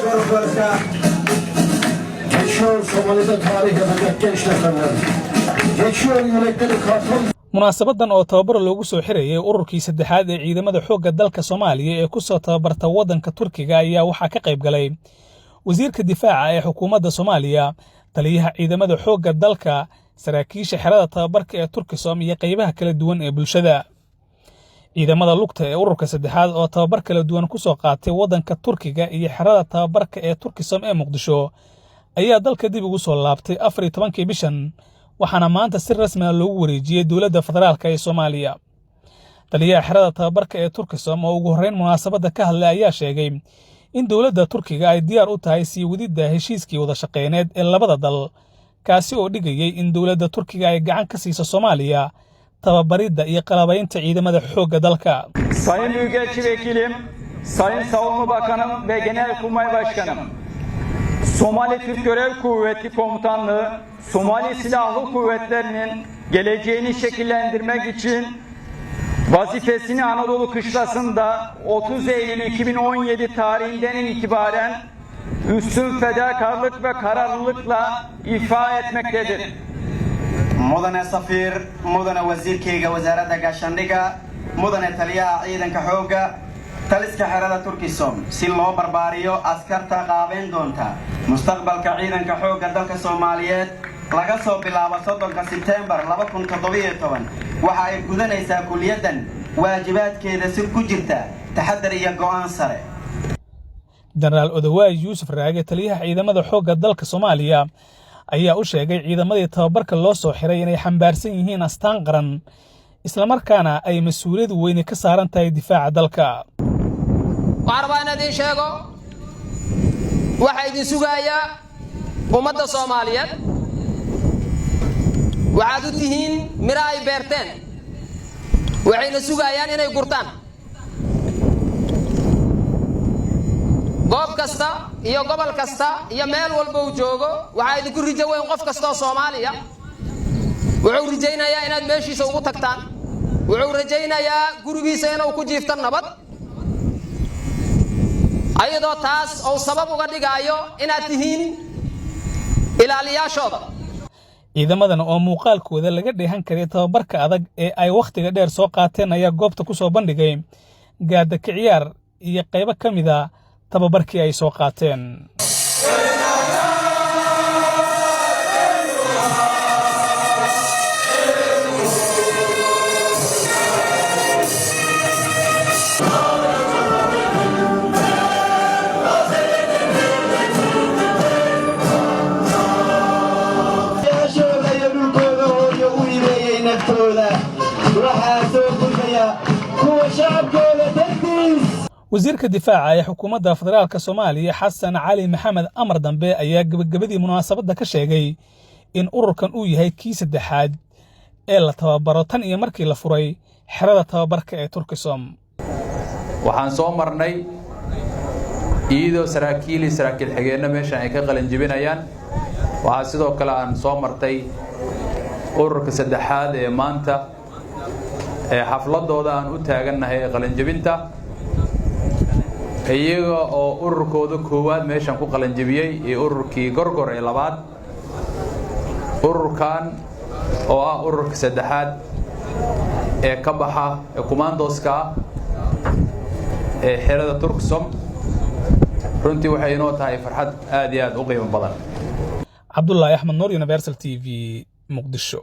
gobolka geçiyor Somalida tarihine gençler. Geçiyor yürekleri kartal. munaasabadan oo tababar loogu soo xirayay ururkii saddexaad ee ciidamada xoogga dalka Soomaaliya ee ku soo tababarta wadanka Turkiga ayaa waxa ka qayb galay wasiirka difaaca ee xukuumadda Soomaaliya, taliyaha ciidamada xoogga dalka, saraakiisha xerada tababarka ee Turkisom iyo qaybaha kala duwan ee bulshada. ciidamada lugta ee ururka saddexaad oo tababar kala duwan ku soo qaatay wadanka Turkiga iyo xerada tababarka ee Turkisom ee Muqdisho ayaa dalka dib ugu soo laabtay 14 bishan, waxaana maanta si rasmi ah loogu wareejiyay dowladda federaalka ee Soomaaliya. taliyaha xerada tababarka ee Turkisom oo ugu horeyn munaasabada ka hadlay ayaa sheegay in dowladda Turkiga ay diyaar u tahay sii wadida heshiiskii wada shaqeyneed ee labada dal, kaasi oo dhigayay in dowladda Turkiga ay gacan ka siiso Soomaaliya tababarida iyo qalabaynta ciidamada xoogga dalka. Sayın Büyükelçi Vekilim, Sayın Savunma Bakanım ve Genelkurmay Başkanım, Somali Türk Görev Kuvveti Komutanlığı, Somali Silahlı Kuvvetleri'nin geleceğini şekillendirmek için vazifesini Anadolu kışlasında 30 Eylül 2017 tarihinden itibaren üstün fedakarlık ve kararlılıkla ifa etmektedir. mudane safiir, mudane wasiirkayga wasaaradda gaashaandhigga, mudane taliyaha ciidanka xoogga, taliska xerada Turkisom si loo barbaariyo askarta qaabeyn doonta mustaqbalka ciidanka xoogga dalka Soomaaliyeed laga soo bilaabo 30 Sebtembar 2017 waxa ay gudanaysaa kulliyadan waajibaadkeeda si ku jirta taxaddar iyo go'aan sare. Generaal Odawaay Yuusuf Raage, taliyaha ciidamada xoogga dalka Soomaaliya, ayaa u sheegay ciidamadii tababarka loo soo xiray inay xambaarsan yihiin astaan qaran, isla markaana ay mas'uuliyad weyn ka saaran tahay difaaca dalka. waxaan idin sheego waxa idin sugaya ummadda Soomaaliyeed, waxaad u tihiin mira ay beerteen, waxayna sugayaan inay gurtaan. goob kasta iyo gobol kasta iyo meel walba uu joogo waxa idinku rijo weyn qof kasta oo Soomaaliya wuxuu rajaynayaa inaad meeshiisa ugu tagtaan, wuxuu rajaynayaa gurigiisa inuu ku jiifto nabad, ayadoo taas oo sabab uga dhigayo inaad tihiin ilaaliyaashooda. ciidamadan oo muuqaalkooda laga dheehan karay tababarka adag ee ay waqtiga dheer soo qaateen ayaa goobta ku soo bandhigay gaadha ka ciyaar iyo qaybo ka mid ah tababarkii ay soo qaateen. wasiirka difaaca ee xukuumadda federaalka Soomaaliya Xasan Cali Maxamed Amar Dambe ayaa gabagabadii munaasabada ka sheegay in ururkan uu yahay kii saddexaad ee la tababaro tan iyo markii la furay xerada tababarka ee Turkisom. waxaan soo marnay iyadoo saraakiil xigeenna meeshan ay ka qalin jibinayaan. waxaa sidoo kale aan soo martay ururka saddexaad ee maanta ee xafladooda aan u taagannahay ee qalin jibinta, iyaga oo ururkooda koowaad meeshan ku qalin jibiyay iyo ururkii Gorgor ee labaad. ururkan oo ah ururka saddexaad ee ka baxa ee commandoska ee xerada Turkisom, runtii waxay inoo tahay farxad aad iyo aad u qiimo badan. Cabdullaahi Axmed Nuur, Universal TV, Muqdisho.